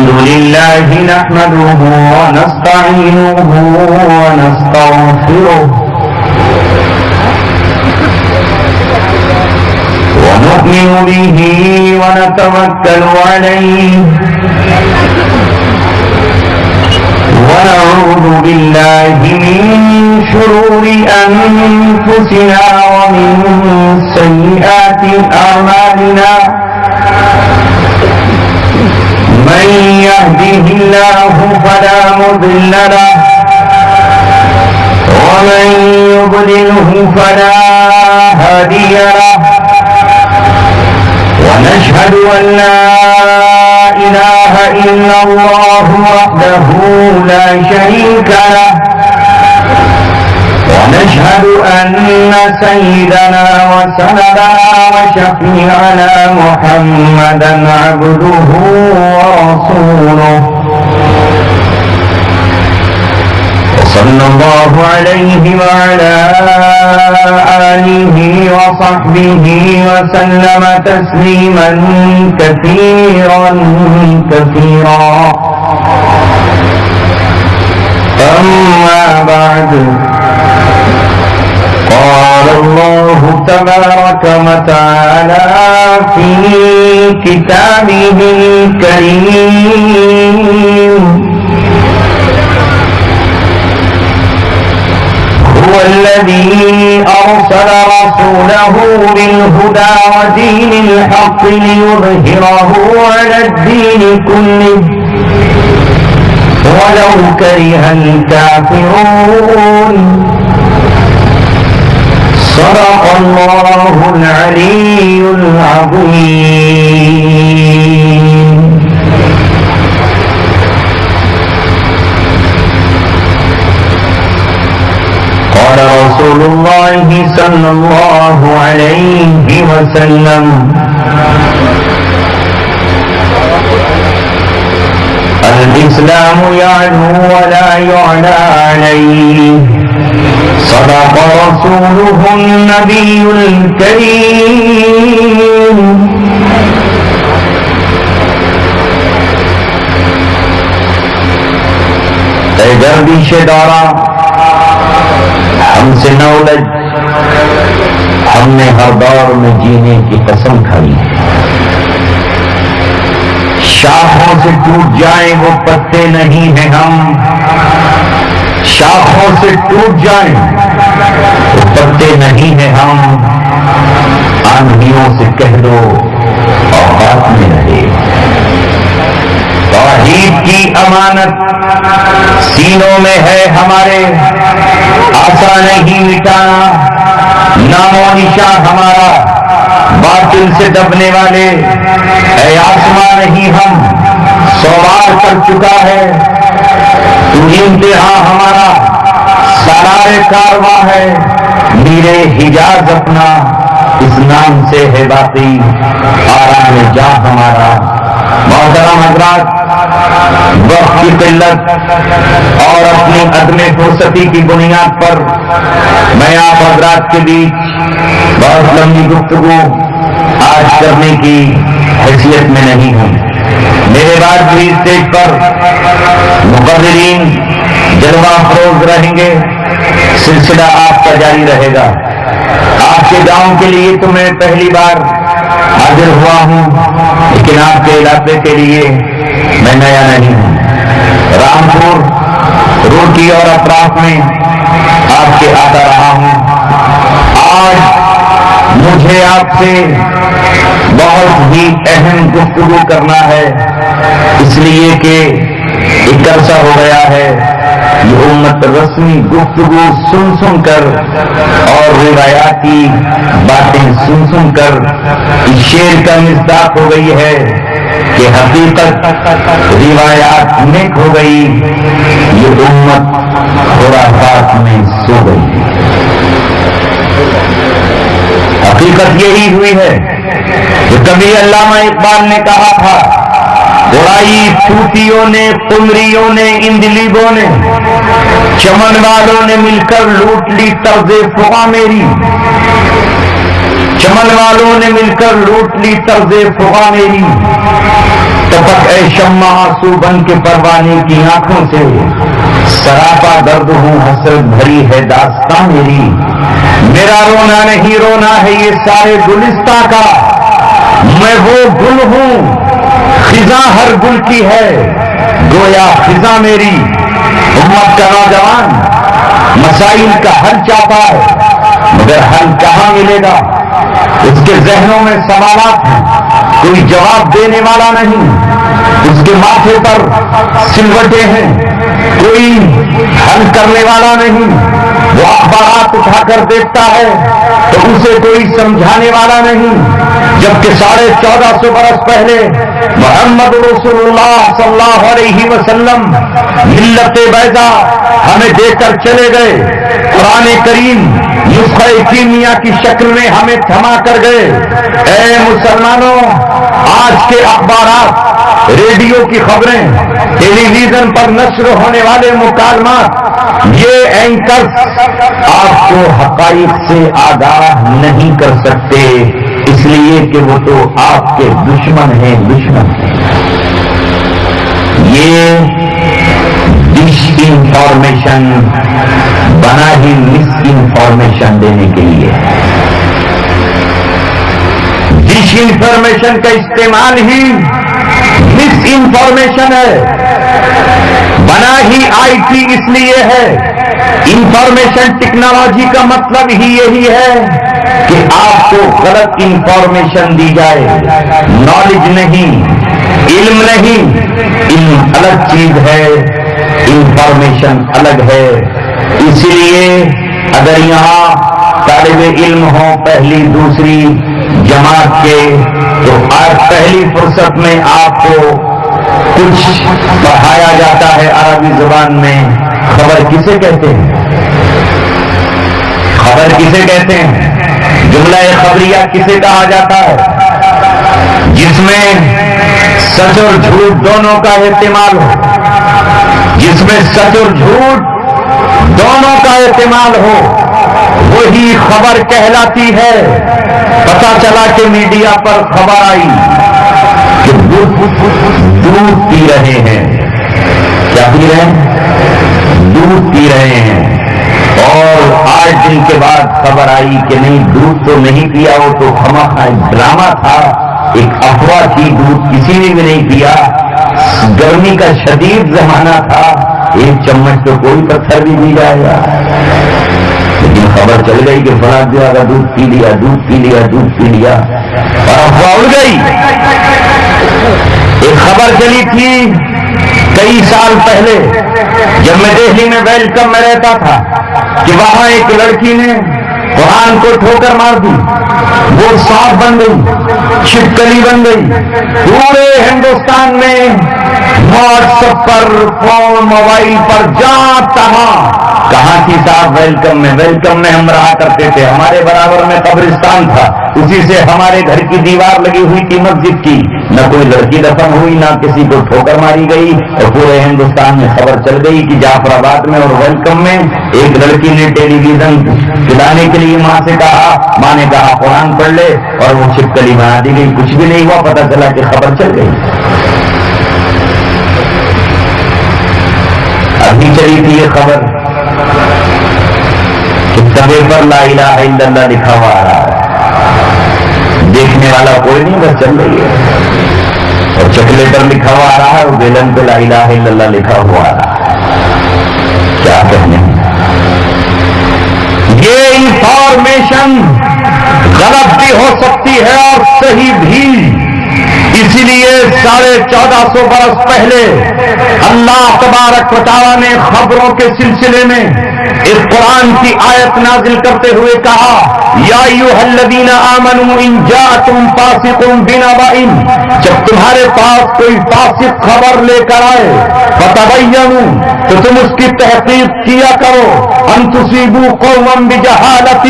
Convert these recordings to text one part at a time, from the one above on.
الحمد لله نحمده ونستعينه ونستغفره ونؤمن به ونتوكل عليه ونعوذ بالله من شرور أنفسنا ومن سيئات أعمالنا من يهده الله فلا مضل له ومن يضلله فلا هادي له ونشهد أن لا إله إلا الله وحده لا شريك له ونشهد أن سيدنا وسندنا وشفيعنا محمدا عبده ورسوله صلى الله عليه وعلى آله وصحبه وسلم تسليما كثيرا كثيرا أما بعد قال الله تبارك وتعالى في كتابه الكريم هو الذي أرسل رسوله بالهدى ودين الحق ليظهره على الدين كله ولو كره الكافرون صدق الله العلي العظيم. قال رسول الله صلى الله عليه وسلم الإسلام يعلو ولا يعلى عليه صدق رسوله النبي الكريم. اے گردش دورہ ہم سے نہ الجھ، ہم نے ہر دور میں جینے کی قسم کھائی ہے. شاخوں سے ٹوٹ جائیں وہ پتے نہیں ہیں ہم، شاخوں سے ٹوٹ جائیں وہ پتے نہیں ہیں ہم. آندھیوں سے کہہ دو اوقات میں رہے. توحید کی امانت سینوں میں ہے ہمارے، آسا نہیں مٹانا. نام و نشان ہمارا باطل سے دبنے والے اے آسمان نہیں ہم، سوار کر چکا ہے. تو انتہا ہمارا سالار کارواں ہے. میرے حجاز اپنا اس نام سے ہے باقی، آرام جا ہمارا. محترم حضرات، وقت کی قلت اور اپنی عدم فرصتی کی بنیاد پر میں آپ حضرات کے بیچ بہت لمبی گفتگو آج کرنے کی حیثیت میں نہیں ہوں. میرے بعد بھی اسٹیج پر مقررین جلوہ افروز رہیں گے. سلسلہ آپ کا جاری رہے گا. آپ کے گاؤں کے لیے تو میں پہلی بار حاضر ہوا ہوں، لیکن آپ کے علاقے کے لیے میں نیا نہیں ہوں. رامپور، روڑکی اور اطراف میں آپ کے آتا رہا ہوں. آج مجھے آپ سے بہت ہی اہم گفتگو کرنا ہے، اس لیے کہ ایک عرصہ ہو گیا ہے یہ امت رسمی گفتگو سن سن کر اور روایاتی باتیں سن سن کر اس شعر کا مصداق ہو گئی ہے کہ حقیقت روایات میں کھو گئی، یہ امت خرافات میں سو گئی. حقیقت یہی ہوئی ہے کہ کبھی علامہ اقبال نے کہا تھا، اڑائی طوطیوں نے، قمریوں نے، اندلیبوں نے، چمن والوں نے مل کر لوٹ لی طرز فغاں میری. چمن والوں نے مل کر لوٹ لی طرز فغاں میری. ٹپک اے شمع آنسو بن کے پروانے کی آنکھوں سے، سراپا درد ہوں حسرت بھری ہے داستاں میری، میرا رونا نہیں رونا ہے یہ سارے گلستاں کا، میں وہ گل ہوں خزاں ہر گل کی ہے، گویا خزاں میری۔ امت کا نوجوان مسائل کا حل چاہتا ہے، مگر حل کہاں ملے گا؟ اس کے ذہنوں میں سوالات ہیں، کوئی جواب دینے والا نہیں، اس کے ماتھے پر سلوٹیں ہیں، کوئی حل کرنے والا نہیں، وہ اخبارات اٹھا کر دیکھتا ہے تو اسے کوئی سمجھانے والا نہیں، جبکہ 1450 برس پہلے محمد رسول اللہ صلی اللہ علیہ وسلم ملت بیضا ہمیں دے کر چلے گئے، قرآن کریم نسخہ کیمیا کی شکل میں ہمیں تھما کر گئے۔ اے مسلمانوں، آج کے اخبارات، ریڈیو کی خبریں، ٹیلی ویژن پر نشر ہونے والے مکالمات، یہ اینکرز آپ کو حقائق سے آگاہ نہیں کر سکتے، اس لیے کہ وہ تو آپ کے دشمن ہیں، دشمن ہیں۔ یہ ڈش انفارمیشن بنا ہی مس انفارمیشن دینے کے لیے، ڈش انفارمیشن کا استعمال ہی مس انفارمیشن ہے، بنا ہی آئی ٹی اس لیے ہے، انفارمیشن ٹیکنالوجی کا مطلب ہی یہی ہے کہ آپ کو غلط انفارمیشن دی جائے، نالج نہیں، علم نہیں، علم الگ چیز ہے، انفارمیشن الگ ہے۔ اسی لیے اگر یہاں طالب علم ہوں پہلی دوسری جماعت کے، تو آج پہلی فرصت میں آپ کو کچھ پڑھایا جاتا ہے عربی زبان میں، خبر کسے کہتے ہیں؟ خبر کسے کہتے ہیں؟ جملہ خبریہ کسے کہا جاتا ہے؟ جس میں سچ اور جھوٹ دونوں کا احتمال ہو، جس میں سچ اور جھوٹ دونوں کا احتمال ہو، وہی خبر کہلاتی ہے۔ پتا چلا کہ میڈیا پر خبر آئی کہ دودھ پی رہے ہیں، کیا پی رہے ہیں؟ دودھ پی رہے ہیں، اور 8 دن کے بعد خبر آئی کہ نہیں، دودھ تو نہیں پیا، وہ تو خامخواہ ڈرامہ تھا، ایک افواہ تھی، دودھ کسی نے بھی نہیں پیا، گرمی کا شدید زمانہ تھا، 1 چمچ تو کوئی پتھر بھی نہیں جائے گا، لیکن خبر چل گئی کہ فلاں جگہ کا دودھ پی لیا، دودھ پی لیا، دودھ پی لیا، اور افواہ اڑ گئی۔ ایک خبر چلی تھی کئی سال پہلے جب میں دہلی میں ویلکم میں رہتا تھا کہ وہاں ایک لڑکی نے قرآن کو ٹھوکر مار دی، وہ سانپ بن گئی، چھپکلی بن گئی، پورے ہندوستان میں واٹس ایپ پر، فون، موبائل پر جہاں تہاں۔ کہاں تھی صاحب؟ ویلکم میں ہم رہا کرتے تھے، ہمارے برابر میں قبرستان تھا، اسی سے ہمارے گھر کی دیوار لگی ہوئی تھی مسجد کی، نہ کوئی لڑکی دفن ہوئی، نہ کسی کو ٹھوکر ماری گئی، اور پورے ہندوستان میں خبر چل گئی کہ جعفر آباد میں اور ویلکم میں ایک لڑکی نے ٹیلی ویژن چلانے کے لیے ماں سے کہا، ماں نے کہا قرآن پڑھ لے، اور وہ چھپکلی بنا دی گئی، کچھ بھی نہیں ہوا، پتہ چلا کہ خبر چل گئی۔ ابھی چلی تھی یہ خبر کہ تبے پر لا الہ الا اللہ لکھا ہوا آ رہا ہے، دیکھنے والا کوئی نہیں، بس چل رہی ہے، اور چکلے پر لکھا ہوا آ رہا ہے، اور بیلن پہ لا الہ الا اللہ لکھا ہوا آ رہا ہے، کیا کہنے ہیں۔ یہ انفارمیشن غلط بھی ہو سکتی ہے اور صحیح بھی، اسی لیے 1450 برس پہلے اللہ تبارک و تعالیٰ نے خبروں کے سلسلے میں اس قرآن کی آیت نازل کرتے ہوئے کہا، یا ایھا الذین آمنوا ان جاءکم فاسق بنبأ، جب تمہارے پاس کوئی فاسق خبر لے کر آئے، فتبینوا، تو تم اس کی تحقیق کیا کرو، ان تصیبوا قوما بجہالۃ،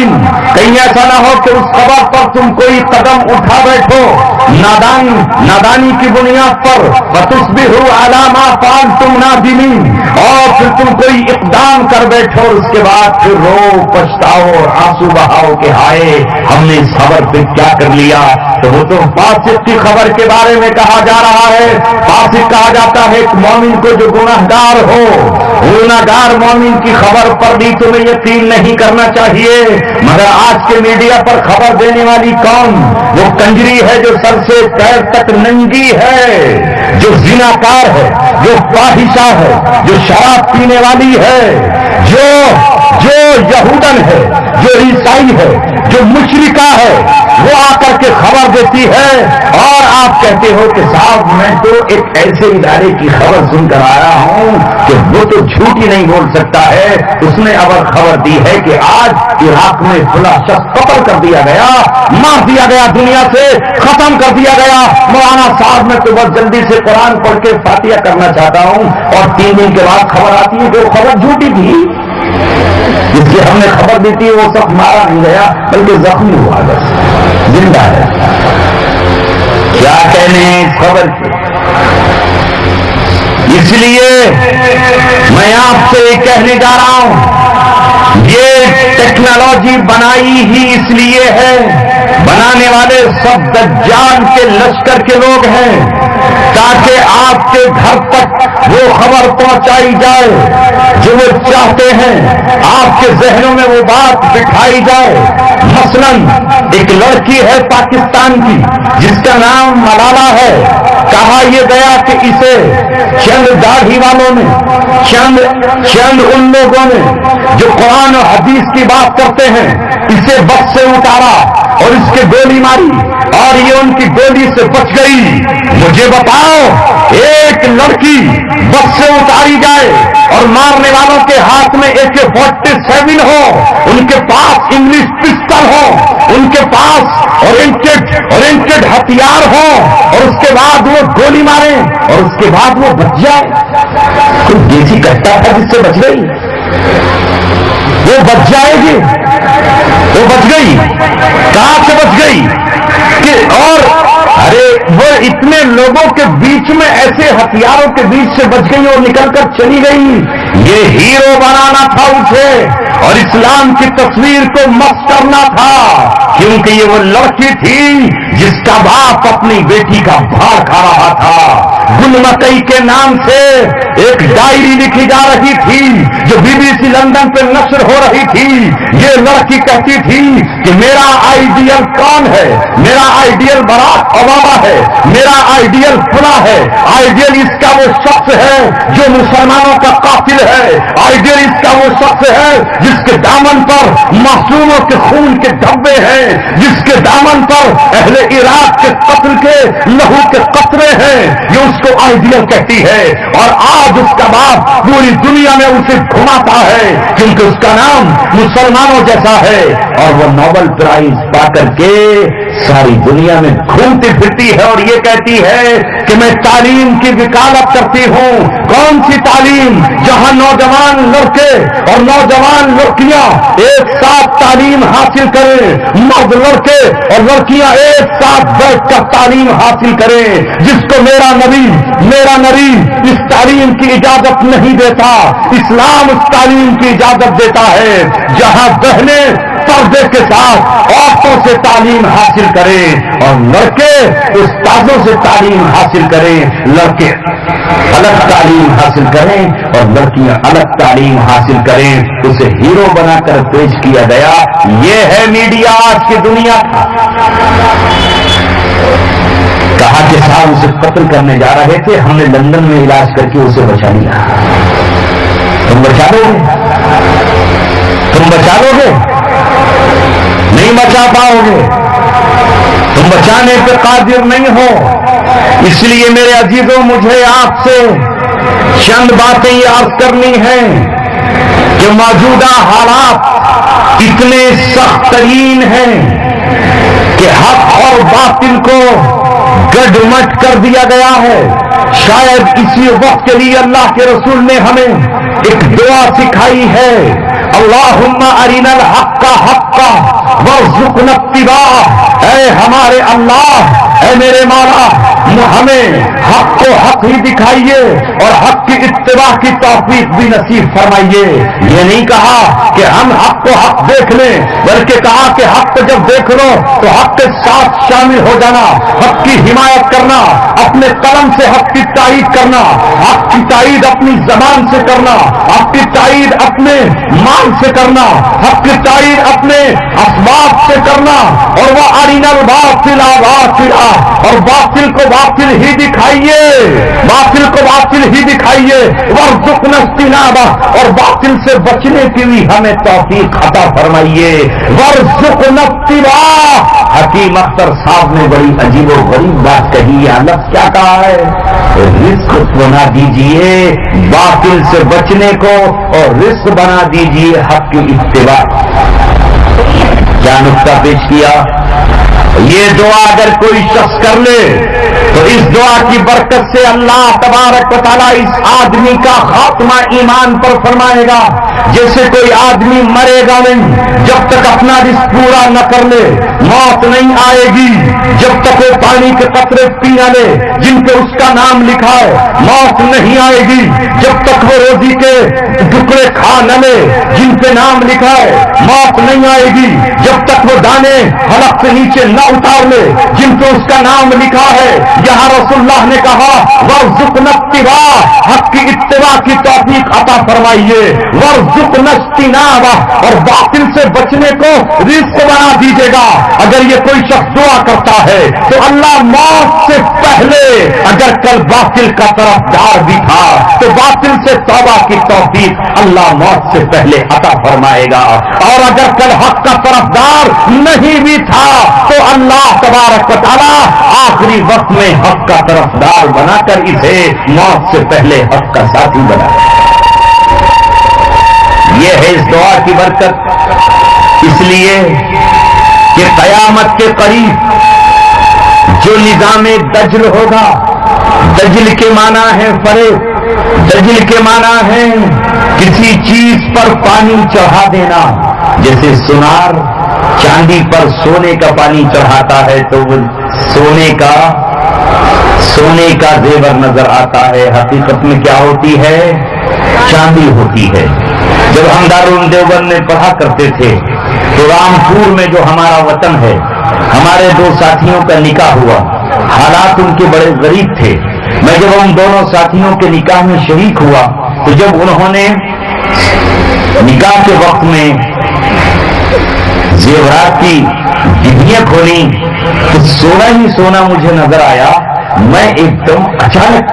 کہیں ایسا نہ ہو کہ اس خبر پر تم کوئی قدم اٹھا بیٹھو، نادانی کی بنیاد پر فتصبحوا علی ما فعلتم نادمین، اور پھر تم کوئی اقدام کر بیٹھو اور اس کے بعد پھر رو پچھتاؤ اور آنسو بہاؤ کہ ہائے ہم نے اس خبر پہ کیا کر لیا۔ تو وہ تو فاسق کی خبر کے بارے میں کہا جا رہا ہے۔ فاسق کہا جاتا ہے ایک مومن کو جو گناہگار ہو، گناہگار مومن کی خبر پر بھی تمہیں یقین نہیں کرنا چاہیے۔ مگر آج کے میڈیا پر خبر دینے والی کون؟ وہ کنجری ہے جو سر سے پیر تک ننگی ہے، جو زناکار ہے، جو فاحشہ ہے، جو شراب پینے والی ہے، جو یہودن ہے، جو عیسائی ہے، جو مشرکہ ہے، وہ آ کر کے خبر دیتی ہے اور آپ کہتے ہو کہ صاحب میں تو ایک ایسے ادارے کی خبر سن کر آیا ہوں کہ وہ تو جھوٹ ہی نہیں بول سکتا ہے، اس نے اب خبر دی ہے کہ آج عراق میں فلاں شخص قتل کر دیا گیا، مار دیا گیا، دنیا سے ختم کر دیا گیا۔ مولانا صاحب میں تو بس جلدی سے قرآن پڑھ کے فاتحہ کرنا چاہتا ہوں، اور 3 دن کے بعد خبر آتی ہے کہ وہ خبر جھوٹی تھی، جس کی ہم نے خبر دی تھی وہ سب مارا نہیں گیا بلکہ زخمی ہوا، بس زندہ ہے۔ کیا کہنے ہیں اس خبر کی؟ اس لیے میں آپ سے یہ کہنے جا رہا ہوں، یہ ٹیکنالوجی بنائی ہی اس لیے ہے، بنانے والے سب دجال کے لشکر کے لوگ ہیں، تاکہ آپ کے گھر تک وہ خبر پہنچائی جائے جو وہ چاہتے ہیں، آپ کے ذہنوں میں وہ بات بٹھائی جائے۔ مثلا ایک لڑکی ہے پاکستان کی جس کا نام ملالہ ہے، کہا یہ گیا کہ اسے چند داڑھی والوں نے، چند ان لوگوں نے جو قرآن و حدیث کی بات کرتے ہیں، اسے بس سے اتارا اور اس کے گولی ماری اور یہ ان کی گولی سے بچ گئی۔ مجھے بتاؤ، ایک لڑکی بس سے اتاری جائے اور مارنے والوں کے ہاتھ میں AK-47 ہو، ان کے پاس انگلش پسٹل ہو، ان کے پاس اورینٹڈ ہتھیار ہو، اور اس کے بعد وہ گولی مارے اور اس کے بعد وہ بچ جائے۔ کوئی دیسی کٹا تھا جس سے بچ گئی، وہ بچ جائے گی، وہ بچ گئی، کہاں سے بچ گئی کہ اور ارے وہ اتنے لوگوں کے بیچ میں ایسے ہتھیاروں کے بیچ سے بچ گئی اور نکل کر چلی گئی۔ یہ ہیرو بنانا تھا اسے اور اسلام کی تصویر کو مست کرنا تھا، کیونکہ یہ وہ لڑکی تھی جس کا باپ اپنی بیٹی کا بھاڑ کھا رہا تھا۔ گل مکئی کے نام سے ایک ڈائری لکھی جا رہی تھی جو BBC لندن پہ نشر ہو رہی تھی۔ یہ لڑکی کہتی تھی کہ میرا آئیڈیل کون ہے؟ میرا آئیڈیل براک اوباما ہے، میرا آئیڈیل فلاں ہے، آئیڈیل اس کا وہ شخص ہے جو مسلمانوں کا قاتل ہے، آئیڈیل اس کا وہ شخص ہے جس کے دامن پر معصوموں کے خون کے دھبے ہیں، جس کے دامن پر اہل عراق کے قتل کے لہو کے قطرے ہیں، یہ اس کو آئیڈیل کہتی ہے۔ اور آج اس کا باپ پوری دنیا میں اسے گھماتا ہے کیونکہ اس کا نام مسلمانوں جیسا ہے، اور وہ نوبل پرائز پا کر کے ساری دنیا میں گھومتی پھرتی ہے اور یہ کہتی ہے کہ میں تعلیم کی وکالت کرتی ہوں۔ کون سی تعلیم؟ جہاں نوجوان لڑکے اور نوجوان لڑکیاں ایک ساتھ تعلیم حاصل کریں، مرد لڑکے اور لڑکیاں ایک ساتھ بیٹھ کر تعلیم حاصل کریں، جس کو میرا نبی اس تعلیم کی اجازت نہیں دیتا، اسلام اس تعلیم کی اجازت دیتا ہے، جہاں بہنیں پردے کے ساتھ عورتوں سے تعلیم حاصل کریں اور لڑکے استادوں سے تعلیم حاصل کریں، لڑکے الگ تعلیم حاصل کریں اور لڑکیاں الگ تعلیم حاصل کریں۔ اسے ہیرو بنا کر پیش کیا گیا۔ یہ ہے میڈیا آج کی دنیا کا۔ کہا کہ صاحب اسے قتل کرنے جا رہے تھے، ہم نے لندن میں علاج کر کے اسے بچا لیا۔ تم بچا لو گے؟ تم بچا لو گے؟ نہیں بچا پاؤ گے، تم بچانے پہ قادر نہیں ہو۔ اس لیے میرے عزیزوں، مجھے آپ سے چند باتیں یہ عرض کرنی ہیں کہ موجودہ حالات اتنے سخت ترین ہیں کہ حق اور باطل کو گڈمٹ کر دیا گیا ہے۔ شاید اسی وقت کے لیے اللہ کے رسول نے ہمیں ایک دعا سکھائی ہے، اللہم ارنا الحق حقا وارزقنا اتباعہ۔ اے ہمارے اللہ، اے میرے مولا ہمیں حق کو حق ہی دکھائیے اور حق کی اتباع کی توفیق بھی نصیب فرمائیے۔ یہ نہیں کہا کہ ہم حق کو حق دیکھ لیں، بلکہ کہا کہ حق کو جب دیکھ لو تو حق کے ساتھ شامل ہو جانا، حق کی حمایت کرنا، اپنے قلم سے حق کی تائید کرنا، حق کی تائید اپنی زبان سے کرنا، حق کی تائید اپنے مال سے کرنا، حق کی تائید اپنے اسباب سے کرنا، اور وہ ارنا الباطل باطلا، اور باطل کو باطل ہی دکھائیے، باطل کو باطل ہی دکھائیے، وارزقنا اجتنابہ، اور باطل سے بچنے کی بھی ہمیں توفیق عطا فرمائیے، وارزقنا اتباع۔ حکیم اختر صاحب نے بڑی عجیب و غریب بات کہی ہے، لفظ کیا کہا ہے؟ رزق بنا دیجئے باطل سے بچنے کو، اور رزق بنا دیجئے حق کی اتباع۔ کیا نقطہ پیش کیا؟ یہ دعا اگر کوئی شخص کر لے تو اس دعا کی برکت سے اللہ تبارک و تعالیٰ اس آدمی کا خاتمہ ایمان پر فرمائے گا۔ جیسے کوئی آدمی مرے گا نہیں جب تک اپنا رزق پورا نہ کر لے، موت نہیں آئے گی جب تک وہ پانی کے قطرے پی نہ لے جن پہ اس کا نام لکھا ہے، موت نہیں آئے گی جب تک وہ روزی کے ٹکڑے کھا نہ لے جن پہ نام لکھا ہے، موت نہیں آئے گی جب تک وہ دانے حلق سے نیچے نہ اتار لے جن پہ اس کا نام لکھا ہے۔ یہاں رسول اللہ نے کہا وارزقنا اتباع، حق کی اتباع کی توفیق عطا فرمائیے، وارزقنا اجتنابہ، اور باطل سے بچنے کو رزق بنا دیجیے گا۔ اگر یہ کوئی شخص دعا کرتا ہے تو اللہ موت سے پہلے اگر کل باطل کا طرفدار بھی تھا تو باطل سے توبہ کی توفیق اللہ موت سے پہلے عطا فرمائے گا، اور اگر کل حق کا طرفدار نہیں بھی تھا تو اللہ تبارک و تعالیٰ آخری وقت میں حق کا طرفدار بنا کر اسے موت سے پہلے حق کا ساتھی بنا۔ یہ ہے اس دعا کی برکت، اس لیے کہ قیامت کے قریب جو نظام دجل ہوگا، دجل کے معنی ہے فریب، دجل کے معنی ہے کسی چیز پر پانی چڑھا دینا، جیسے سونار چاندی پر سونے کا پانی چڑھاتا ہے تو وہ سونے کا زیور نظر آتا ہے، حقیقت میں کیا ہوتی ہے؟ چاندی ہوتی ہے۔ جب ہم دارالعلوم دیوبند میں پڑھا کرتے تھے تو رامپور میں جو ہمارا وطن ہے، ہمارے دو ساتھیوں کا نکاح ہوا، حالات ان کے بڑے غریب تھے۔ میں جب ان دونوں ساتھیوں کے نکاح میں شریک ہوا تو جب انہوں نے نکاح کے وقت میں زیورات کی ڈبیاں کھولی تو سونا ہی سونا مجھے نظر آیا۔ میں ایک دم اچانک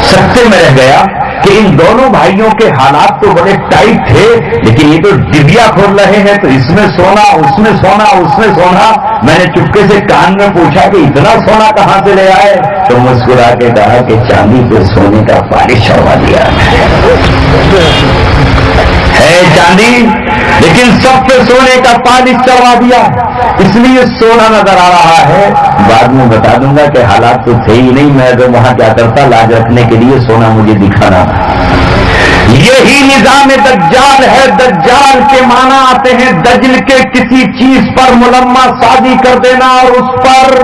سکتے میں رہ گیا کہ ان دونوں بھائیوں کے حالات تو بڑے ٹائٹ تھے، لیکن یہ تو ڈبیا کھول رہے ہیں تو اس میں سونا، اس میں سونا، اس میں سونا۔ میں نے چپکے سے کان میں پوچھا کہ اتنا سونا کہاں سے لے آئے؟ تو مسکرا کے کہا کہ چاندی پہ سونے کا پالش چڑھوا دیا ہے چاندی، لیکن سب پہ سونے کا پالش چڑھوا دیا، اس لیے سونا نظر آ رہا ہے۔ بعد میں بتا دوں گا کہ حالات تو تھے ہی نہیں، میں تو وہاں کیا کرتا، لاج رکھنے کے لیے سونا مجھے دکھانا تھا۔ یہی نظام دجال ہے۔ دجال کے معنی آتے ہیں دجل کے کسی چیز پر ملمہ سازی کر دینا اور اس پر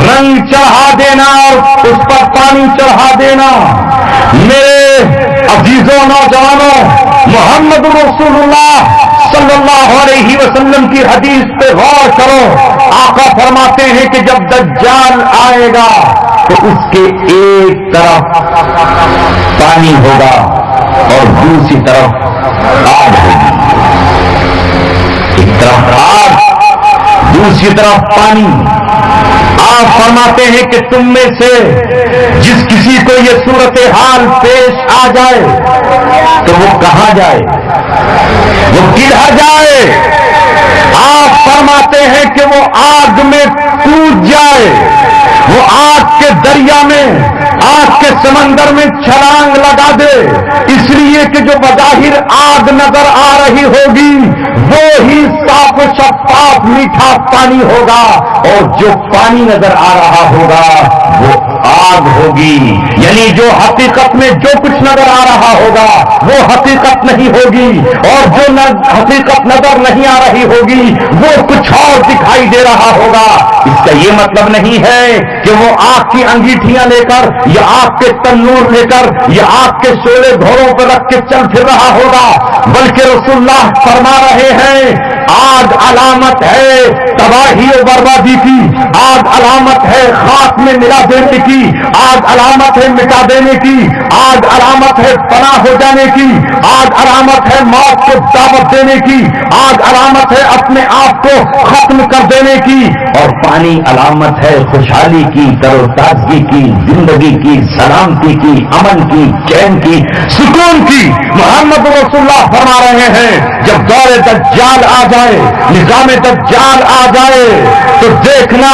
رنگ چڑھا دینا اور اس پر پانی چڑھا دینا۔ میرے عزیزوں نوجوانوں، محمد رسول اللہ صلی اللہ علیہ وسلم کی حدیث پہ غور کرو۔ آقا فرماتے ہیں کہ جب دجال آئے گا تو اس کے ایک طرف پانی ہوگا اور دوسری طرف آگ ہوگی، ایک طرف آگ دوسری طرف پانی۔ آپ فرماتے ہیں کہ تم میں سے جس کسی کو یہ صورتحال پیش آ جائے تو وہ کہاں جائے، وہ کدھر جائے؟ آپ فرماتے ہیں کہ وہ آگ میں کود جائے، وہ آگ کے دریا میں، آگ کے سمندر میں چھلانگ لگا دے، اس لیے کہ جو بظاہر آگ نظر آ رہی ہوگی وہ ہی صاف و شفاف میٹھا پانی ہوگا، اور جو پانی نظر آ رہا ہوگا وہ آگ ہوگی۔ یعنی جو حقیقت میں جو کچھ نظر آ رہا ہوگا وہ حقیقت نہیں ہوگی، اور جو حقیقت نظر نہیں آ رہی ہوگی وہ کچھ اور دکھائی دے رہا ہوگا۔ اس کا یہ مطلب نہیں ہے کہ وہ آگ کی انگیٹھیاں لے کر یا آگ کے تنور لے کر یا آگ کے شعلے گھوڑوں پر رکھ کے چل پھر رہا ہوگا، بلکہ رسول اللہ فرما رہے ہیں آگ علامت ہے تباہی و بربادی کی، آگ علامت ہے خاک میں ملا دینے کی، آگ علامت ہے مٹا دینے کی، آگ علامت ہے فنا ہو جانے کی، آگ علامت ہے موت کو دعوت دینے کی، آگ علامت ہے اپنے آپ کو ختم کر دینے کی، اور پانی علامت ہے خوشحالی کی، تر و تازگی کی، زندگی کی، سلامتی کی، امن کی، چین کی، سکون کی۔ محمد رسول اللہ فرما رہے ہیں جب دور دجال آ جائے، نظام دجال آ جائے تو دیکھنا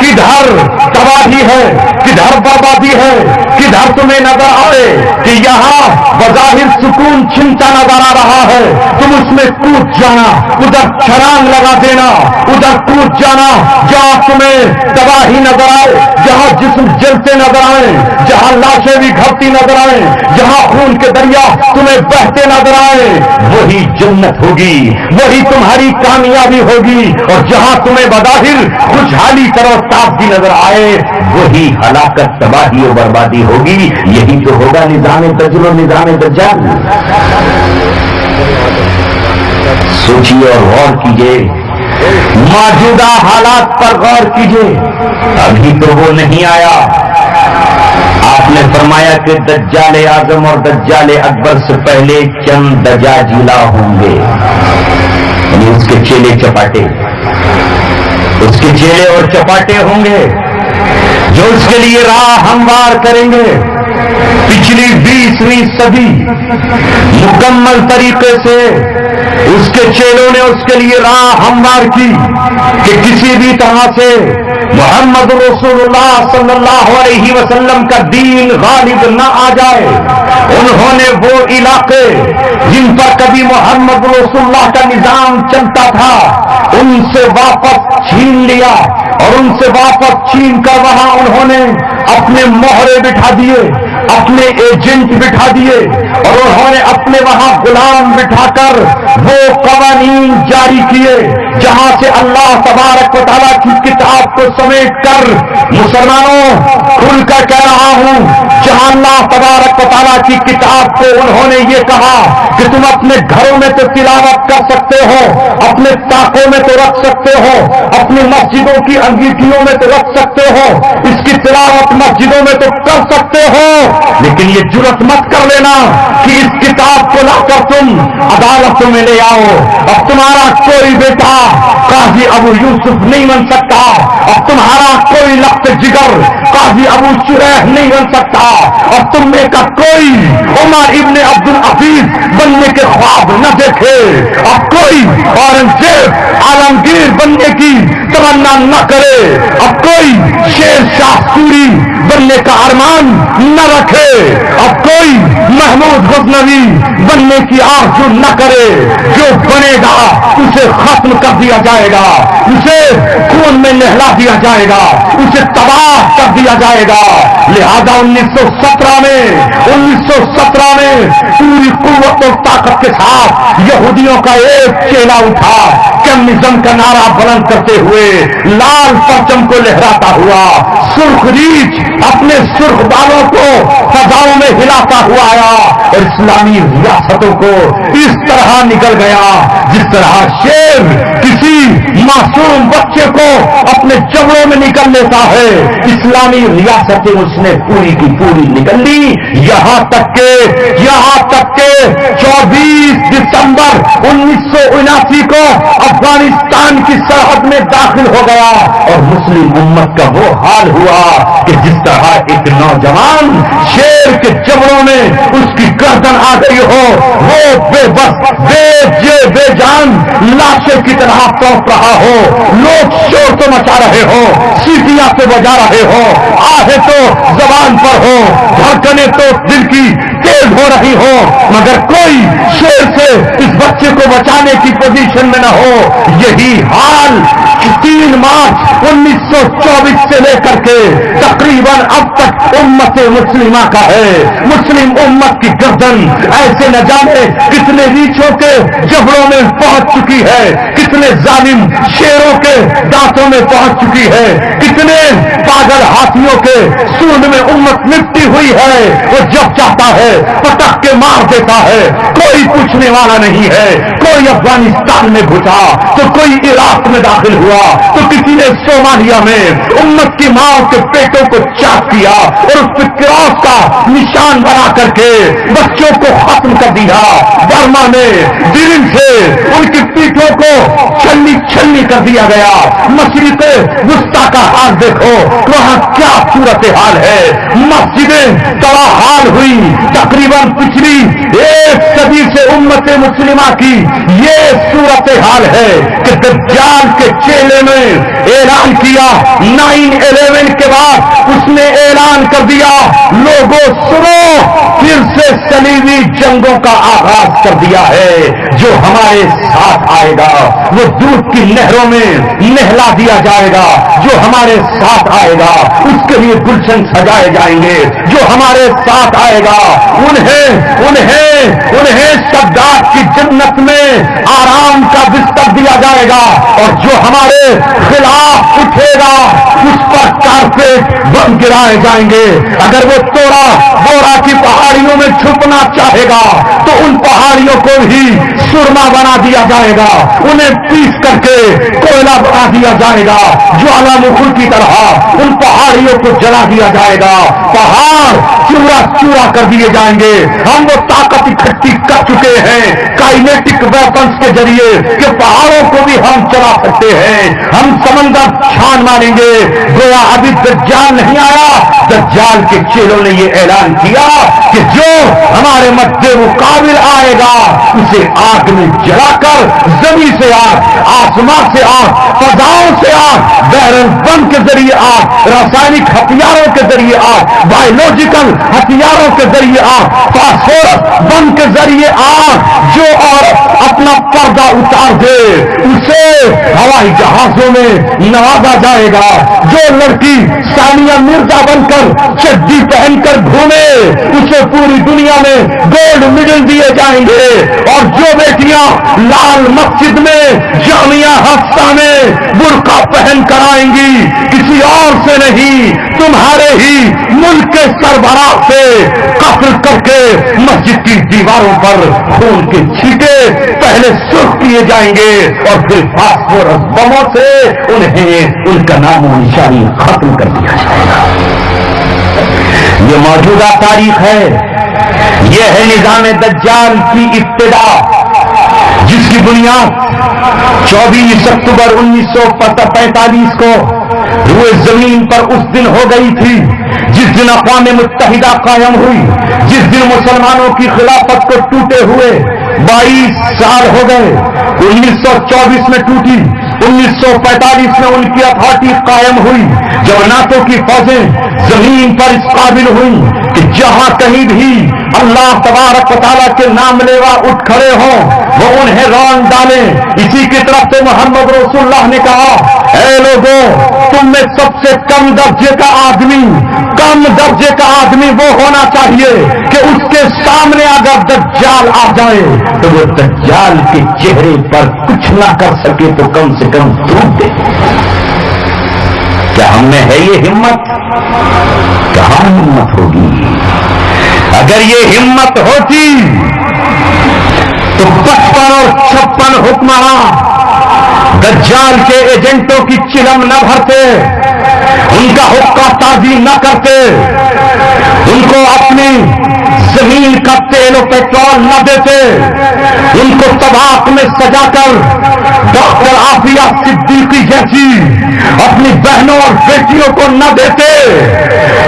کدھر تباہی ہے، کدھر بربادی ہے، کدھر تمہیں نظر آئے کہ یہاں بظاہر سکون چھنتا نظر آ رہا ہے، تم اس میں کود جانا، ادھر چھلانگ لگا دینا، ادھر کود جانا جہاں تمہیں تباہی نظر آئے، جہاں جسم جلتے نظر آئے، جہاں لاشیں بھی گھرتی نظر آئے، جہاں خون کے دریا تمہیں بہتے نظر آئے، وہی جنت ہوگی، وہی تمہاری کامیابی ہوگی، اور جہاں تمہیں بظاہر خوشحالی کرو تازگی نظر آئے وہی ہلاکت تباہی و بربادی ہوگی۔ یہی تو ہوگا نظام تجل و نظام دجال۔ سوچیے اور غور کیجیے، موجودہ حالات پر غور کیجیے، ابھی تو وہ نہیں آیا۔ آپ نے فرمایا کہ دجال اعظم اور دجال اکبر سے پہلے چند دجاجیلا ہوں گے، یعنی اس کے چیلے چپاٹے، اس کے چیلے اور چپاٹے ہوں گے جو اس کے لیے راہ ہموار کریں گے۔ پچھلی 20ویں صدی مکمل طریقے سے اس کے چیلوں نے اس کے لیے راہ ہموار کی کہ کسی بھی طرح سے محمد رسول اللہ صلی اللہ علیہ وسلم کا دین غالب نہ آ جائے۔ انہوں نے وہ علاقے جن پر کبھی محمد رسول اللہ کا نظام چلتا تھا ان سے واپس چھین لیا، اور ان سے واپس چھین کر وہاں انہوں نے اپنے مہرے بٹھا دیے، اپنے ایجنٹ بٹھا دیے، اور انہوں نے اپنے وہاں غلام بٹھا کر وہ قوانین جاری کیے جہاں سے اللہ تبارک و تعالیٰ کی کتاب کو سمیٹ کر مسلمانوں کھل کر کہہ رہا ہوں، جہاں اللہ تبارک و تعالیٰ کی کتاب کو انہوں نے یہ کہا کہ تم اپنے گھروں میں تو تلاوت کر سکتے ہو، اپنے طاقوں میں تو رکھ سکتے ہو، اپنی مسجدوں کی انگیٹھیوں میں تو رکھ سکتے ہو، اس کی تلاوت مسجدوں میں تو کر سکتے ہو، لیکن یہ جرأت مت کر لینا کہ اس کتاب کو لا کر تم عدالتوں میں لے آؤ۔ اب تمہارا کوئی بیٹا قاضی ابو یوسف نہیں بن سکتا، اب تمہارا کوئی لخت جگر قاضی ابو شریح نہیں بن سکتا، اب تم میں کا کوئی عمر ابن عبد العزیز بننے کے خواب نہ دیکھے، اب کوئی اورنگزیب عالمگیر بننے کی تمنا نہ کرے، اب کوئی شیر شاہ سوری بننے کا ارمان نہ رکھے، اب کوئی محمود غزنوی بننے کی آرزو نہ کرے۔ جو بنے گا اسے ختم کر دیا جائے گا، اسے خون میں نہلا دیا جائے گا، اسے تباہ کر دیا جائے گا۔ لہذا 1917 میں پوری قوت اور طاقت کے ساتھ یہودیوں کا ایک چیلا اٹھا، کمیونزم کا نعرہ بلند کرتے ہوئے، لال پرچم کو لہراتا ہوا، سرخ ریچھ اپنے سرخ بالوں کو فضاؤں میں ہلاتا ہوا آیا، اور اسلامی ریاستوں کو اس طرح نکل گیا جس طرح شیر کسی معصوم بچے کو اپنے جبڑوں میں نکل لیتا ہے۔ اسلامی ریاستیں اس نے پوری کی پوری نکل لی، یہاں تک کہ 24 دسمبر 1979 کو افغانستان کی سرحد میں داخل ہو گیا، اور مسلم امت کا وہ حال ہوا کہ جس طرح ایک نوجوان شیر کے جبڑوں میں اس کی کی گردن آ گئی ہو، وہ بے بس بے جان لاشیں کی طرح پہنچ رہا ہو، لوگ شور تو مچا رہے ہو، سیٹیاں تو بجا رہے ہو، آہے تو زبان پر ہو، دھڑکنیں تو دل کی تیز ہو رہی ہو، مگر کوئی شیر سے اس بچے کو بچانے کی پوزیشن میں نہ ہو. یہی حال 3 مارچ 1924 سے لے کر کے تقریباً اب تک امت مسلمہ کا ہے. مسلم امت کی گردن ایسے نہ جانے کتنے ریچھوں کے جبڑوں میں پہنچ چکی ہے، کتنے ظالم شیروں کے دانتوں میں پہنچ چکی ہے، کتنے پاگل ہاتھیوں کے سونڈ میں امت لپٹی ہوئی ہے. وہ جب چاہتا ہے پٹک کے مار دیتا ہے، کوئی پوچھنے والا نہیں ہے. کوئی افغانستان میں گھسا تو کوئی عراق میں داخل ہوا تو کسی نے صومالیہ میں امت کی ماں کے پیٹوں کو چاک کیا اور اس پہ کراس کا نشان بنا کر کے بچوں کو ختم کر دیا. برما میں ڈرل سے ان کی پیٹھوں کو چھلنی کر دیا گیا. مشرق وسطی کا حال دیکھو، وہاں کیا صورت حال ہے. مسجدیں تباہ ہوئی. تقریباً پچھلی 1 صدی سے امت مسلمہ کی یہ صورت حال ہے کہ دجال کے چیلے میں اعلان کیا 9/11 کے بعد اس نے اعلان کر دیا، لوگوں سنو، پھر سے صلیبی جنگوں کا آغاز کر دیا ہے. جو ہمارے ساتھ آئے گا وہ دودھ کی نہروں میں نہلا دیا جائے گا. جو ہمارے ساتھ آئے گا اس کے لیے گلشن سجائے جائیں گے. جو ہمارے ساتھ آئے گا انہیں شداد کی جنت میں آرام کا بستر دیا جائے گا. اور جو ہمارے خلاف اٹھے گا اس پر کارپیٹ بم گرائے جائیں گے. اگر وہ بورا کی پہاڑیوں میں چھپنا چاہے گا تو ان پہاڑیوں کو ہی سرما بنا دیا جائے گا، انہیں پیس کر کے کوئلہ بنا دیا جائے گا. جوالا مکھی کی طرح ان پہاڑیوں کو جلا دیا جائے گا. پہاڑ چورا کر دیے جائیں گے. ہم وہ طاقت اکٹھی کر چکے ہیں کائنیٹک ویپنس کے ذریعے کہ پہاڑوں کو بھی ہم چلا سکتے ہیں. ہم سمندر چھان ماریں گے. گویا ابھی دجال نہیں آیا. دجال کے چیلوں نے یہ اعلان کیا کہ جو ہمارے مد مقابل آئے گا اسے آگ میں جلا کر زمین سے آگ، آسمان سے آگ، فضاؤں سے آگ، بحر البم کے ذریعے آگ، رسائنک ہتھیاروں کے ذریعے آگ، بایولوجیکل ہتھیاروں کے ذریعے آگ، فاسفورس بم کے ذریعے آگ. جو عورت اپنا پردہ اتار دے اسے ہوائی جہازوں میں نوازا جائے گا. جو لڑکی ثانیہ مرزا بن کر چڈی پہن کر گھومے اسے پوری دنیا میں گولڈ میڈل دیے جائیں گے. اور جو بیٹیاں لال مسجد میں جامعہ ہفتہ میں برقع پہن کر آئیں گی کسی اور سے نہیں تمہارے ہی ملک کے سربراہ سے قتل کر کے مسجد کی دیواروں پر خون کے چھینٹے پہلے سرخ کیے جائیں گے اور پھر فاسفورس بموں سے انہیں ان کا نام و نشانی ختم کر دیا جائے گا. یہ موجودہ تاریخ ہے. یہ ہے نظام دجال کی ابتدا جس کی بنیاد 24 اکتوبر 1945 کو روئے زمین پر اس دن ہو گئی تھی جس دن اقوام متحدہ قائم ہوئی، جس دن مسلمانوں کی خلافت کو ٹوٹے ہوئے 22 سال ہو گئے. 1924 میں ٹوٹی، 1945 میں ان کی اتھارٹی قائم ہوئی جب ناٹو کی فوجیں زمین پر اس قابل ہوئی کہ جہاں کہیں بھی اللہ تبارک و تعالیٰ کے نام لیوا اٹھ کھڑے ہوں وہ انہیں رون ڈالیں. اسی کی طرف سے محمد رسول اللہ نے کہا، اے لوگوں، تم میں سب سے کم درجے کا آدمی وہ ہونا چاہیے کہ اس کے سامنے اگر دجال آ جائے تو وہ دجال کے چہرے پر کچھ نہ کر سکے تو کم سے کم تھوک دے. کیا ہم میں ہے یہ ہمت؟ کہاں ہمت ہوگی؟ اگر یہ ہمت ہوتی تو 55 اور 56 حکمراں دجال کے ایجنٹوں کی چلم نہ بھرتے، ان کا حقہ تعظیم نہ کرتے، ان کو اپنی زمین کا تیل و پیٹرول نہ دیتے، ان کو طباق میں سجا کر ڈاکٹر عافیہ صدیقی جیسی اپنی بہنوں اور بیٹیوں کو نہ دیتے،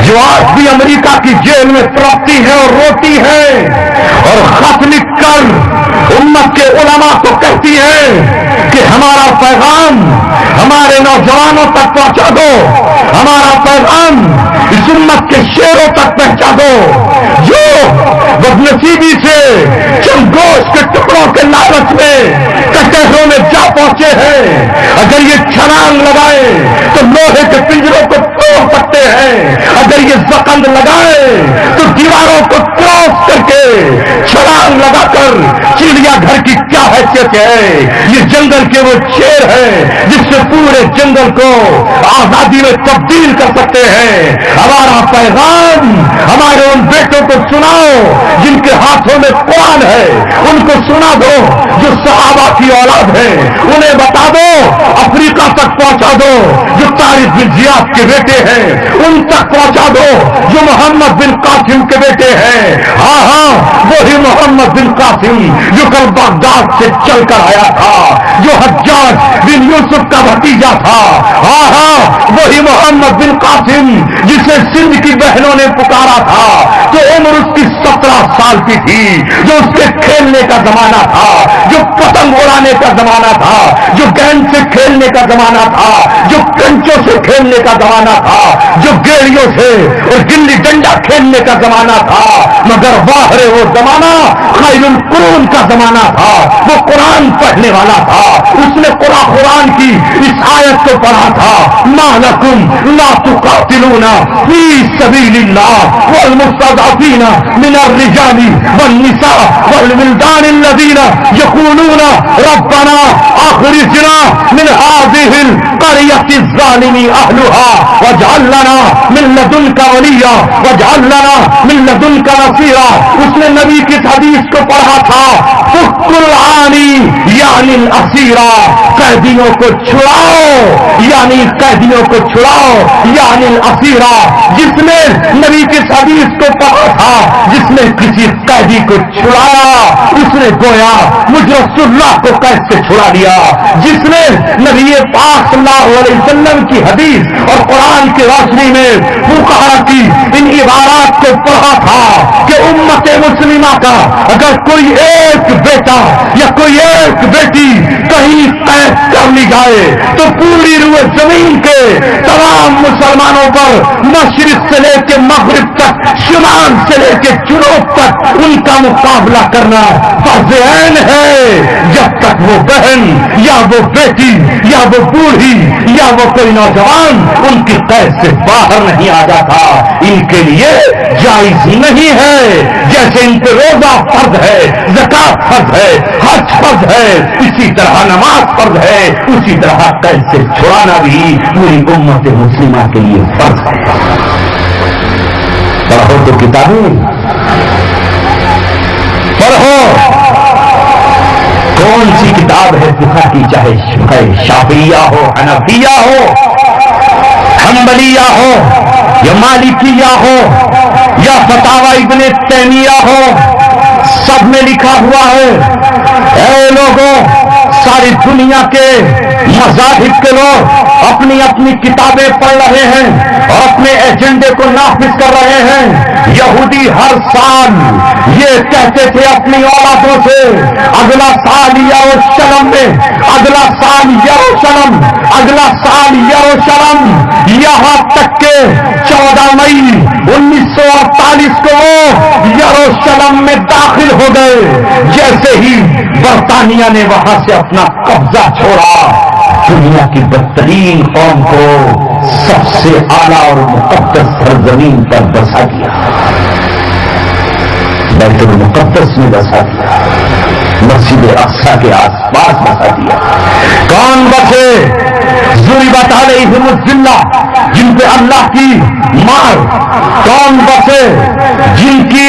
جو آج بھی امریکہ کی جیل میں تڑپتی ہے اور روتی ہے اور خط لکھ کر امت کے علماء کو کہتی ہے کہ ہمارا پیغام ہمارے نوجوانوں تک پہنچا دو، ہمارا پیغام اس امت کے شیروں تک پہنچا دو، جو بدنصیبی سے چند گوشت کے ٹکڑوں کے لالچ میں کٹہروں میں جا پہنچے ہیں، اگر یہ چھلانگ لگائے تو لوہے کے پنجروں کو توڑ سکتے ہیں، اگر یہ زخم لگائے تو دیواروں کو کراس کر کے چھلانگ لگا کر چڑیا گھر کی کیا حیثیت ہے؟ یہ جنگل کے وہ شیر ہے جس سے پورے جنگل کو آزادی میں تبدیل کر سکتے ہیں۔ ہمارا پیغام ہمارے ان بیٹوں کو سناؤ جن کے ہاتھوں میں قرآن ہے، ان کو سنا دو جو صحابہ کی اولاد ہے، انہیں بتا دو، افریقہ تک پہنچا دو جو طارق بن زیاد کے بیٹے ہیں، ان تک پہنچا دو جو محمد بن قاسم کے بیٹے ہیں۔ ہاں ہاں، وہی محمد بن قاسم جو کل بغداد سے چل کر آیا تھا، جو حجاج بن یوسف کا بھتیجا تھا۔ ہاں ہاں، وہی محمد بن قاسم جسے سندھ کی بہنوں نے پکارا تھا، جو عمر اس کی 17 سال کی تھی، جو اس کے کھیلنے کا زمانہ تھا، جو پتنگ اڑانے کا زمانہ تھا، جو گیند سے کھیلنے کا زمانہ تھا، جو کنچوں سے کھیلنے کا زمانہ تھا، جو گیڑیوں سے اور گلی ڈنڈا کھیلنے کا زمانہ تھا، مگر باہر وہ زمانہ خیر القرون کا زمانہ تھا۔ وہ قرآن پڑھنے والا تھا، اس نے قرآن کی اس آیت کو پڑھا تھا، ما لکم لا تقاتلون فی سبیل اللہ والمستضعفین من الرجال والنساء والولدان الذین یقولون ربنا اخرجنا من هذه القرية الظالم اهلها واجعل لنا من لدنك ولیا واجعل لنا من لدنك نصیرا۔ اس نے نبی کی حدیث کو پڑھا تھا، فک العانی یعنی الاسیرا، قیدیوں کو چھڑاؤ یعنی قیدیوں کو چھڑاؤ یعنی الاسیرا۔ جس نے نبی کی حدیث کو پڑھا تھا، جس نے کسی قیدی کو چھڑایا، اس نے گویا مجھ رسول اللہ کو قید سے چھڑا لیا۔ جس نے نبی پاک صلی اللہ علیہ وسلم کی حدیث اور قرآن کی روشنی میں فقہا کی ان عبارات کو پڑھا تھا کہ امت مسلمہ کا اگر کوئی ایک بیٹا یا کوئی ایک بیٹی کہیں قید کر لی جائے تو پوری روئے زمین کے تمام مسلمانوں پر مشرق سے لے کے مغرب تک، شمال سے لے کے جنوب تک ان کا مقابلہ کرنا فرض عین ہے، جب تک وہ بہن یا وہ بیٹی یا وہ بوڑھی یا وہ کوئی نوجوان ان کی قید سے باہر نہیں آ جاتا۔ ان کے لیے جائز نہیں ہے، جیسے ان پہ روزہ فرض ہے، زکات فرض ہے، حج فرض ہے، اسی طرح نماز فرض ہے، اسی طرح قید سے چھڑانا بھی پوری امت مسلمہ کے لیے فرض ہے۔ پڑھو تو کتابیں پڑھو، کون سی کتاب ہے فقہ کی، چاہے شافعیہ ہو، حنفیہ ہو، حنبلیہ ہو یا مالکیہ ہو یا فتاوی ابن تیمیہ ہو، سب میں لکھا ہوا ہے، اے لوگوں، ساری دنیا کے مذاہب کے لوگ اپنی اپنی کتابیں پڑھ رہے ہیں اور اپنے ایجنڈے کو نافذ کر رہے ہیں۔ یہودی ہر سال یہ کہتے تھے اپنی اولادوں سے، اگلا سال یروشلم میں، اگلا سال یروشلم، اگلا سال یروشلم، یہاں تک کہ 14 مئی 1948 کو وہ یروشلم میں داخل ہو گئے۔ جیسے ہی برطانیہ نے وہاں سے اپنا قبضہ چھوڑا، دنیا کی بدترین قوم کو سب سے اعلیٰ اور مقدس سرزمین پر بسا دیا، بیت المقدس میں بسا دیا، مسجد اقصی کے آس پاس بسا دیا۔ کون بسے؟ ضربت علیہم الذلہ، جن پہ اللہ کی مار۔ کون بسے؟ جن کی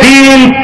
3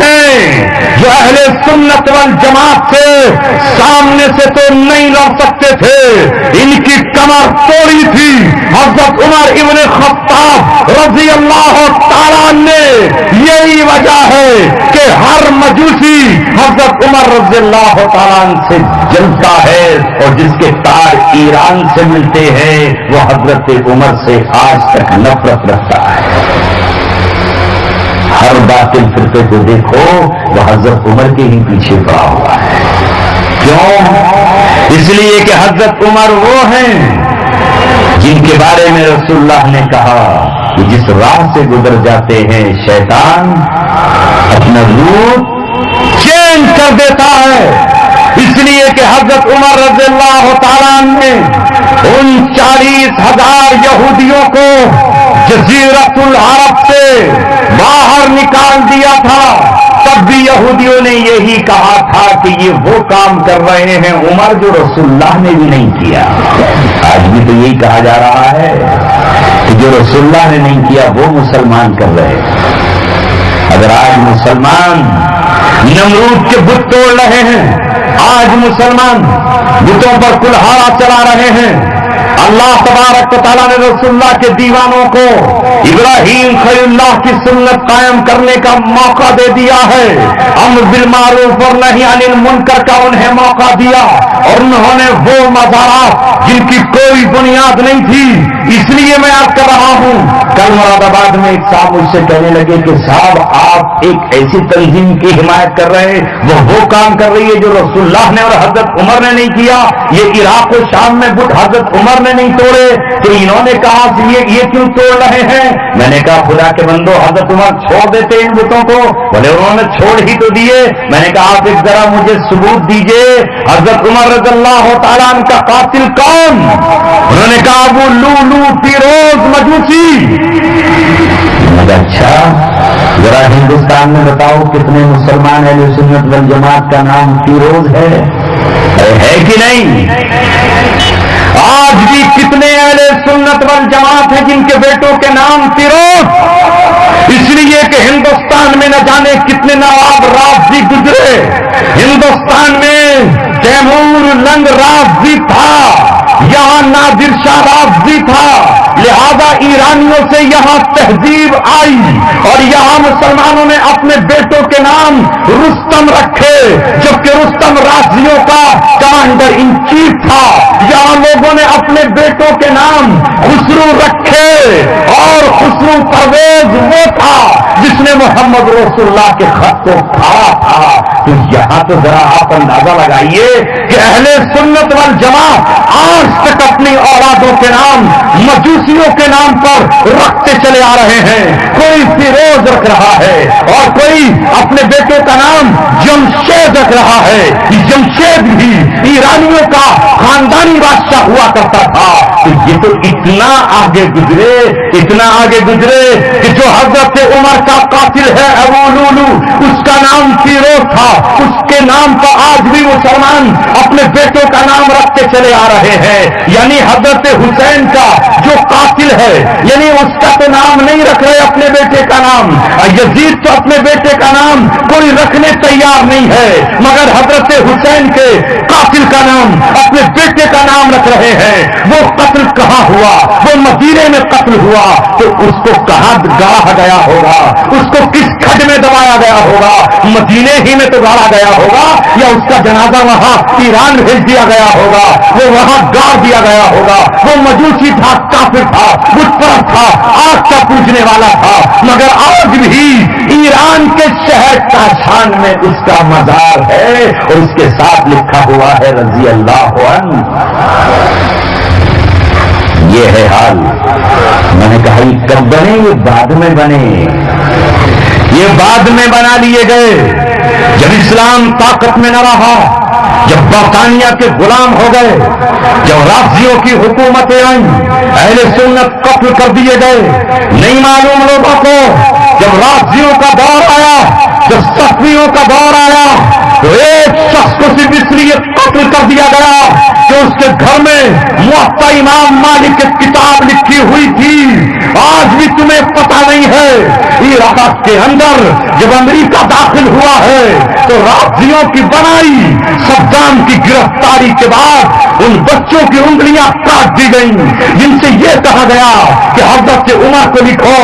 ہیں جو اہل سنت والجماعت سے سامنے سے تو نہیں لڑ سکتے تھے، ان کی کمر توڑی تھی حضرت عمر ابن خطاب رضی اللہ تعالیٰ نے۔ یہی وجہ ہے کہ ہر مجوسی حضرت عمر رضی اللہ تعالیٰ سے جلتا ہے، اور جس کے تار ایران سے ملتے ہیں وہ حضرت عمر سے آج تک نفرت رکھتا ہے۔ ہر باطل فرقے کو دیکھو وہ حضرت عمر کے ہی پیچھے پڑا ہوا ہے۔ کیوں؟ اس لیے کہ حضرت عمر وہ ہیں جن کے بارے میں رسول اللہ نے کہا کہ جس راہ سے گزر جاتے ہیں شیطان اپنا روپ چینج کر دیتا ہے۔ اس لیے کہ حضرت عمر رضی اللہ تعالیٰ نے ان 40,000 یہودیوں کو جزیرۃ العرب سے باہر نکال دیا تھا، تب بھی یہودیوں نے یہی کہا تھا کہ یہ وہ کام کر رہے ہیں عمر جو رسول اللہ نے بھی نہیں کیا۔ آج بھی تو یہی کہا جا رہا ہے کہ جو رسول اللہ نے نہیں کیا وہ مسلمان کر رہے ہیں۔ اگر آج مسلمان نمرود کے بت توڑ رہے ہیں، آج مسلمان بتوں پر کلہاڑا چلا رہے ہیں، اللہ تبارک و تعالیٰ نے رسول اللہ کے دیوانوں کو ابراہیم خلیل اللہ کی سنت قائم کرنے کا موقع دے دیا ہے، امر بالمعروف اور نہی عن المنکر کا انہیں موقع دیا، اور انہوں نے وہ مزارات جن کی کوئی بنیاد نہیں تھی۔ اس لیے میں آپ کر رہا ہوں، کل مراد آباد میں ایک صاحب مجھ سے کہنے لگے کہ صاحب آپ ایک ایسی تنظیم کی حمایت کر رہے ہیں وہ کام کر رہی ہے جو رسول اللہ نے اور حضرت عمر نے نہیں کیا، یہ عراق و شام میں بت حضرت عمر نے نہیں توڑے تو انہوں نے کہا یہ کیوں توڑ رہے ہیں؟ میں نے کہا خدا کے بندو حضرت عمر چھوڑ دیتے ان بتوں کو، بولے انہوں نے چھوڑ ہی تو دیے۔ میں نے کہا آپ ایک ذرا مجھے ثبوت دیجئے حضرت عمر رضی اللہ تعالیٰ عنہ کا قاتل کون؟ انہوں نے کہا وہ لولو فیروز مجوسی۔ اچھا ذرا ہندوستان میں بتاؤ کتنے مسلمان اہل سنت والجماعت کا نام فیروز ہے کہ نہیں؟ آج بھی کتنے اہل سنت والجماعت ہیں جن کے بیٹوں کے نام فیروز؟ اس لیے کہ ہندوستان میں نہ جانے کتنے نواب رافضی گزرے، ہندوستان میں تیمور لنگ رافضی تھا، یہاں نادر شاہ رافضی تھا، لہذا ایرانیوں سے یہاں تہذیب آئی اور یہاں مسلمانوں نے اپنے بیٹوں کے نام رستم رکھے، جبکہ رستم رافضیوں کا کمانڈر ان چیف تھا۔ یہاں لوگوں نے اپنے بیٹوں کے نام خسرو رکھے، اور خسرو پرویز وہ تھا جس نے محمد رسول اللہ کے خط کو پھاڑا تھا۔ تو یہاں تو ذرا آپ اندازہ لگائیے کہ اہل سنت والجماعت آج تک اپنی اولادوں کے نام مجوسیوں کے نام پر رکھتے چلے آ رہے ہیں۔ کوئی فیروز رکھ رہا ہے اور کوئی اپنے بیٹوں کا نام جمشید رکھ رہا ہے۔ جمشید بھی ایرانیوں کا خاندانی بادشاہ ہوا کرتا تھا۔ تو یہ تو اتنا آگے گزرے کہ جو حضرت عمر کا قاتل ہے ابو لولو، اس کا نام فیروز تھا، اس کے نام پر آج بھی مسلمان اپنے بیٹوں کا نام رکھتے چلے آ رہے ہیں۔ یعنی حضرت حسین کا جو قاتل ہے، یعنی اس کا تو نام نہیں رکھ رہے اپنے بیٹے کا نام۔ یزید تو اپنے بیٹے کا نام کوئی رکھنے تیار نہیں ہے، مگر حضرت حسین کے قاتل کا نام اپنے بیٹے کا نام رکھ رہے ہیں۔ وہ قتل کہاں ہوا؟ وہ مدینے میں قتل ہوا، تو اس کو کہاں گاڑا گیا ہوگا؟ اس کو کس کھڈ میں دبایا گیا ہوگا؟ مدینے ہی میں تو گاڑا گیا ہوگا، یا اس کا جنازہ وہاں ایران بھیج دیا گیا ہوگا، وہ وہاں گاڑ دیا گیا ہوگا۔ وہ مجوسی تھا، کافر تھا، بت پرست تھا، آگ کا پوجنے والا تھا، مگر آج بھی ایران کے شہر کاشان میں اس کا مزار ہے اور اس کے ساتھ لکھا ہوا ہے رضی اللہ عنہ۔ یہ ہے حال۔ میں نے کہا یہ کب بنے؟ یہ بعد میں بنے، یہ بعد میں بنا لیے گئے جب اسلام طاقت میں نہ رہا، جب برطانیہ کے غلام ہو گئے، جب رافضیوں کی حکومتیں آئیں، اہل سنت قتل کر دیے گئے۔ نہیں معلوم لوگوں کو جب رافضیوں کا دور آیا، جب صفویوں کا دور آیا، تو ایک شخص کو صرف اس لیے قتل کر دیا گیا کہ اس کے گھر میں موطا امام مالک کی کتاب لکھی ہوئی تھی۔ آج بھی تمہیں پتہ نہیں ہے عرب کے اندر جب امریکہ داخل ہوا ہے تو رافضیوں کی بنائی صدام کی گرفتاری کے بعد ان بچوں کی انگلیاں کاٹ دی گئیں جن سے یہ کہا گیا کہ حضرت عمر کو لکھو،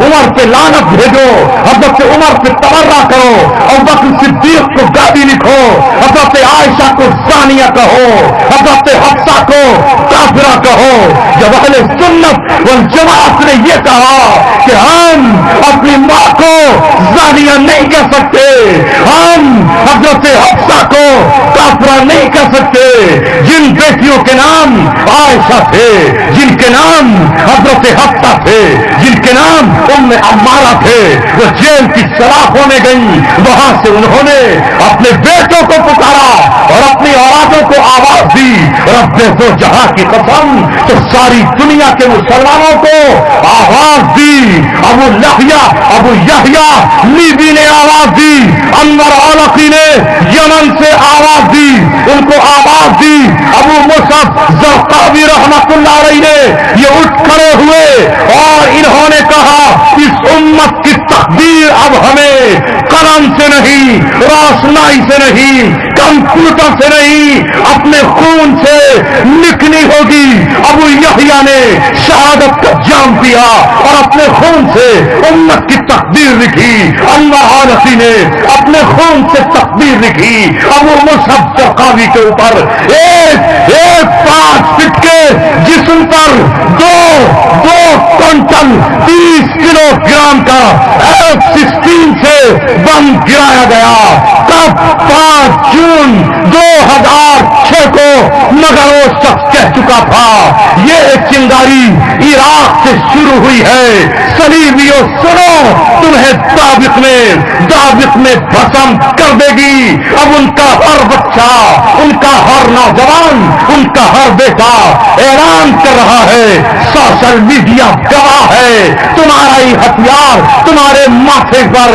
عمر پہ لعنت بھیجو، حضرت عمر پہ تبرہ کرو، اور بکر صدیق کو گالی لکھو، حضرت عائشہ کو زانیہ کہو، حضرت حفصہ کو کافرہ کہو۔ جب اہل سنت والجماعت نے یہ کہا کہ ہم اپنی ماں کو زانیہ نہیں کہہ سکتے، ہم حضرت حفصہ کو کافرہ نہیں کہہ سکتے، جن بیٹیوں کے نام عائشہ تھے، جن کے نام حضرت حفصہ تھے، جن کے نام ام عمارہ تھے، وہ جیل کی سلاخوں میں گئی، وہاں سے انہوں نے اپنے بیٹوں کو پکارا اور اپنی اولادوں کو آواز دی، رب دو جہاں کی قسم، تو ساری دنیا کے مسلمانوں کو آواز دی۔ ابو یحییٰ لیبی نے آواز دی، انور علقی نے یمن سے آواز دی، ان کو آواز دی، ابو مصعب زرقاوی رحمت اللہ علیہ نے یہ اٹھ کھڑے ہوئے اور انہوں نے کہا اس امت کی تقدیر اب ہمیں قلم سے نہیں، روشنائی سے نہیں، کمپیوٹر سے نہیں، اپنے خون سے لکھنی ہوگی۔ ابو یحییٰ نے شہادت کا جام پیا اور اپنے خون سے امت کی تقدیر لکھی، انور علقی نے اپنے خون سے تقدیر لکھی، ابو مصعب زرقاوی کے اوپر ایک 5 فٹ کے جسم پر دو کوئنٹل 30 کلو گرام کا F-16 سے بم گرایا گیا۔ کب 5 جون 2006 کو مگر وہ شخص کہہ چکا تھا یہ چنگاری عراق سے شروع ہوئی ہے، صلیبیوں سنو تمہیں دابق میں بھسم کر دے گی۔ اب ان کا ہر بچہ، ان کا ہر نوجوان، ان کا ہر بیٹا اعلان کر رہا ہے، سوشل میڈیا گواہ ہے، تمہارا ہی ہتھیار تمہارے ماتھے پر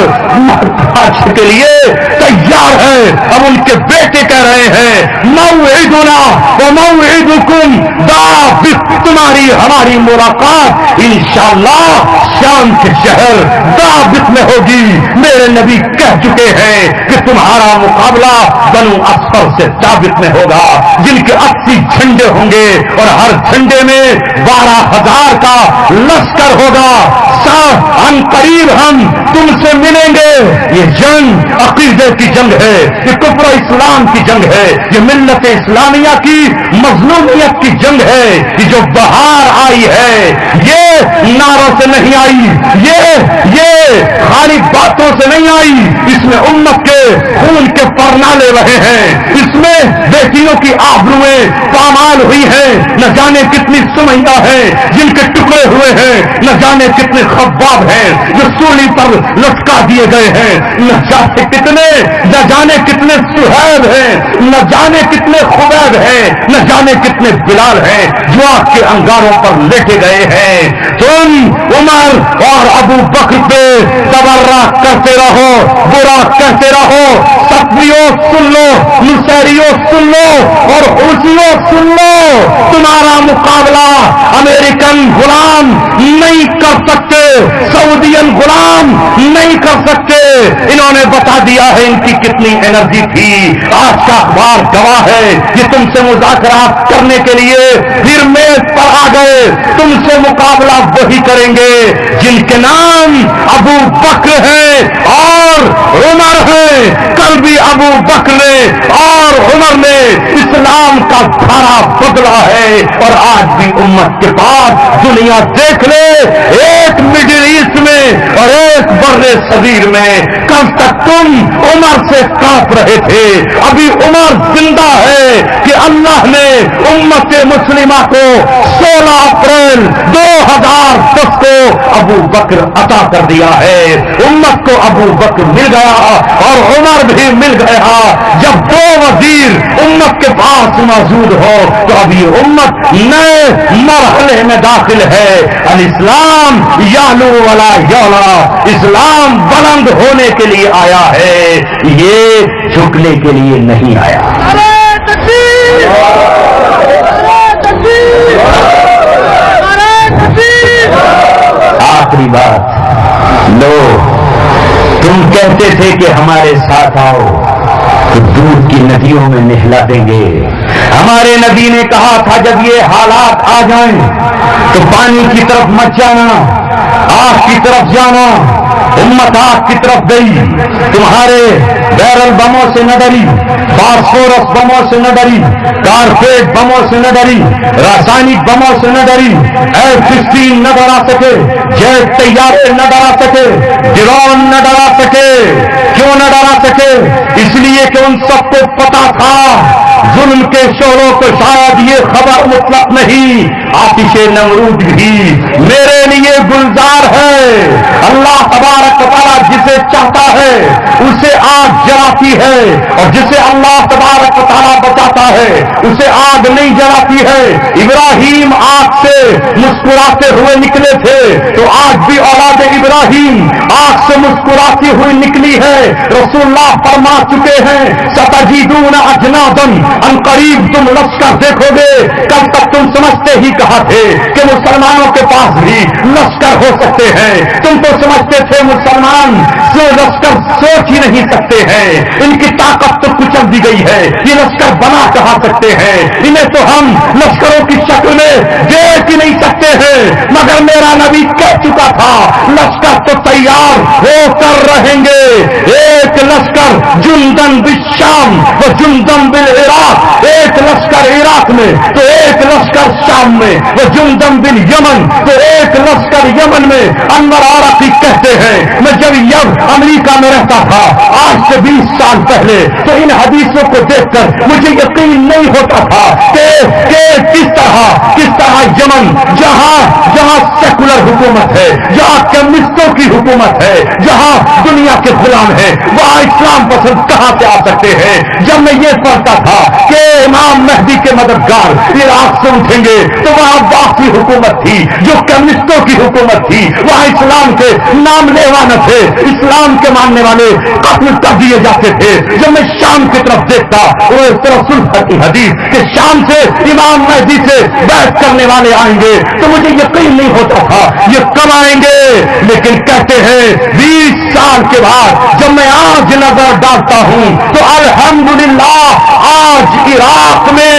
کے لیے تیار ہے۔ اب ان کے بیٹے کہہ رہے ہیں موعدنا وموعدکم دابق، تمہاری ہماری ملاقات انشاءاللہ شام کے شہر دابق میں ہوگی۔ میرے نبی کہہ چکے ہیں کہ تمہارا مقابلہ بنو اسفر سے دابق میں ہوگا، جن کے 80 جھنڈے ہوں گے اور ہر جھنڈے میں 12,000 کا لشکر ہوگا۔ ان قریب ہم تم سے ملیں گے۔ یہ جنگ عقیدے کی جنگ ہے، یہ کفر اسلام کی جنگ ہے، یہ ملت اسلامیہ کی مظلومیت کی جنگ ہے۔ یہ جو بہار آئی ہے یہ نعروں سے نہیں آئی، یہ خالی باتوں سے نہیں آئی، اس میں امت کے خون کے پرنالے رہے ہیں، اس میں بیٹیوں کی آبروئیں پامال ہوئی ہیں، نہ جانے کتنی سمیہ ہیں جن کے ٹکڑے ہوئے ہیں، نہ جانے کتنے خباب ہیں جو سولی پر لٹکا دیے گئے ہیں، نہ جانے کتنے سہیب ہیں، نہ جانے کتنے خبیب ہیں، نہ جانے کتنے بلال ہیں جو آگ کے انگاروں پر لیٹے گئے ہیں۔ تم عمر اور ابو بکر پہ تبرہ کرتے رہو، برا کہتے رہو، صفویوں سن لو، نصیریوں سن لو اور حوثیوں سن لو، تمہارا مقابلہ امریکن غلام نہیں کر سکتے، سعودین غلام نہیں کر سکتے۔ انہوں نے بتا دیا ہے ان کی کتنی انرجی تھی، آج کا اخبار گواہ ہے، یہ تم سے مذاکرات کرنے کے لیے پھر میز پر آ گئے، تم سے مقابلہ وہی کریں گے جن کے نام ابو بکر ہے اور عمر ہے۔ کل بھی ابو بکر نے اور عمر نے اسلام کا دھارا بدلا ہے، اور آج بھی امت کے پاس دنیا دیکھ لے، ایک مڈل ایسٹ میں اور ایک بر صغیر میں، کب تک تم عمر سے کانپ رہے تھے، ابھی عمر زندہ ہے کہ اللہ نے امت مسلمہ کو 16 اپریل 2010 کو ابو بکر عطا کر دیا ہے۔ امت کو ابو بکر مل گیا اور عمر بھی مل گیا۔ جب 2 وزیر امت کے پاس موجود ہو تو ابھی امت نئے مرحلے میں داخل ہے۔ الاسلام یعلو ولا یعلا، اسلام بلند ہونے کے لیے آیا ہے، یہ جھکنے کے لیے نہیں آیا۔ آخری بات، لو تم کہتے تھے کہ ہمارے ساتھ آؤ تو دور کی ندیوں میں نہلا دیں گے. ہمارے نبی نے کہا تھا جب یہ حالات آ جائیں تو پانی کی طرف مت جانا، آگ کی طرف جانا. امت آگ کی طرف گئی، تمہارے بیرل بموں سے نہ ڈری، فاسفورس بموں سے نہ ڈری، کارپیٹ بموں سے نہ ڈری، راسائنک بموں سے نہ ڈری. F-16 نہ ڈرا سکے، جیٹ طیارے نہ ڈرا سکے، ڈرون نہ ڈرا سکے. کیوں نہ ڈرا سکے؟ اس لیے کہ ان سب کو پتا تھا ظلم کے شعلوں کو شاید یہ خبر مطلق نہیں، آتش نمرود بھی میرے لیے گلزار ہے. اللہ تبارک و تعالیٰ جسے چاہتا ہے اسے آگ جلاتی ہے، اور جسے اللہ تبارک و تعالیٰ بچاتا ہے اسے آگ نہیں جلاتی ہے. ابراہیم آگ سے مسکراتے ہوئے نکلے تھے تو آج بھی اولاد ابراہیم آگ سے مسکراتی ہوئی نکلی ہے. رسول اللہ فرما چکے ہیں ستجدون اجنادن، ان قریب تم لشکر دیکھو گے. کل تک تم سمجھتے ہی کہا تھے کہ مسلمانوں کے پاس بھی لشکر ہو سکتے ہیں. تم تو سمجھتے تھے مسلمان سے لشکر سوچ ہی نہیں سکتے ہیں، ان کی طاقت تو کچل دی گئی ہے، یہ لشکر بنا کہا سکتے ہیں، انہیں تو ہم لشکروں کی شکل میں دیکھ ہی نہیں سکتے ہیں. مگر میرا نبی کہہ چکا تھا لشکر تو تیار ہو کر رہیں گے. ایک لشکر جندن بالشام و جندن بالعراق، ایک لشکر عراق میں تو ایک لشکر شام میں، وہ جندن بالیمن تو ایک لشکر یمن میں. انور عارقی کہتے ہیں میں جب امریکہ میں رہتا تھا آج سے 20 سال پہلے تو ان حدیثوں کو دیکھ کر مجھے یقین نہیں ہوتا تھا کہ کس طرح یمن جہاں سیکولر حکومت ہے، جہاں کمیونسٹوں کی حکومت ہے، جہاں دنیا کے غلام ہے، وہاں اسلام پسند کہاں سے آ سکتے ہیں. جب میں یہ پڑھتا تھا کہ امام مہدی کے مددگار عراق سے اٹھیں گے تو وہاں باقی حکومت تھی جو کمیونسٹوں کی حکومت تھی، وہاں اسلام کے نام لیوا نہ تھے، اسلام کے ماننے والے قتل کر دیے جاتے تھے. جب میں شام کی طرف دیکھتا وہ اس طرح سلح کی حدیث کہ شام سے امام مہدی سے بیعت کرنے والے آئیں گے تو مجھے یقین نہیں ہوتا تھا یہ کب آئیں گے. لیکن کہتے ہیں 20 سال کے بعد جب میں آج نظر ڈالتا ہوں تو الحمدللہ آج عراق میں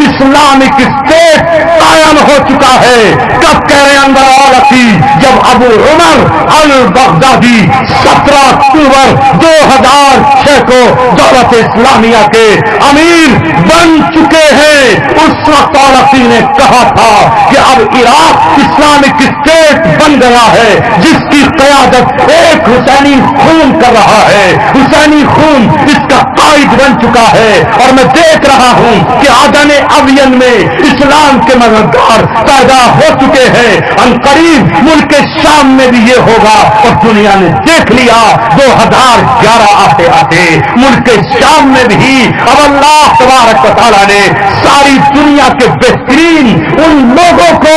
اسلامک اسٹیٹ قائم ہو چکا ہے. کب کہہ رہے ہیں انور عارقی؟ جب ابو عمر البغدادی 17 اکتوبر 2006 کو دولت اسلامیہ کے امیر بن چکے ہیں. اس وقت عارقی نے کہا تھا کہ اب عراق اسلامک اسٹیٹ بن گیا ہے جس کی قیادت ایک حسینی خون کر رہا ہے. حسینی خون اس کا قائد بن چکا ہے اور میں دیکھ رہا ہوں کہ عدن ابین میں اسلام کے مددگار پیدا ہو چکے ہیں. ان قریب ملک شام میں بھی یہ ہوگا اور دنیا نے دیکھ لیا 2011 آتے آتے ملک شام میں بھی اب اللہ تبارک و تعالیٰ نے ساری دنیا کے بہترین ان لوگوں کو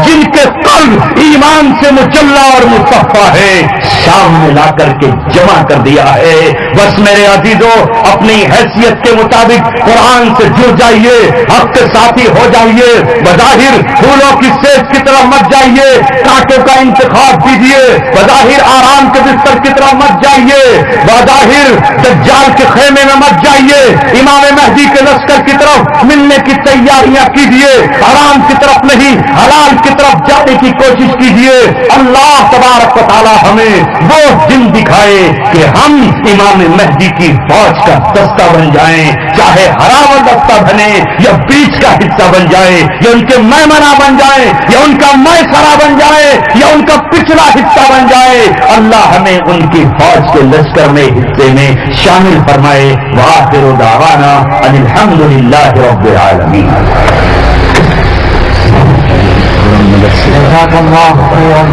جن کے قلب ایمان سے مجلہ اور مصفا ہے شام میں لا کر کے جمع کر دیا ہے. بس میرے عزیزوں اپنی حیثیت کے مطابق قرآن سے جڑ جائیے، حق کے ساتھی ہو جائیے. بظاہر پھولوں کی سیج کی طرف مت جائیے، کانٹوں کا انتخاب کیجیے. بظاہر آرام کے بستر کی طرف مت جائیے، بظاہر دجال کے خیمے میں مت جائیے. امام مہدی کے لشکر کی طرف ملنے کی تیاریاں کیجیے. حرام کی طرف نہیں حلال کی طرف جانے کی کوشش کیجیے. اللہ تبارک و تعالی ہمیں وہ دن دکھائے کہ ہم امام مہدی کی فوج کا دستہ بن جائیں، چاہے ہرا و دستہ بنے یا بیچ کا حصہ بن جائے یا ان کے میمنہ بن جائے یا ان کا میسرہ بن جائے یا ان کا پچھلا حصہ بن جائے. اللہ ہمیں ان کی فوج کے لشکر میں حصے میں شامل فرمائے. وآخر دعوانا ان الحمد للہ رب العالمین. جزاک اللہ خیرا.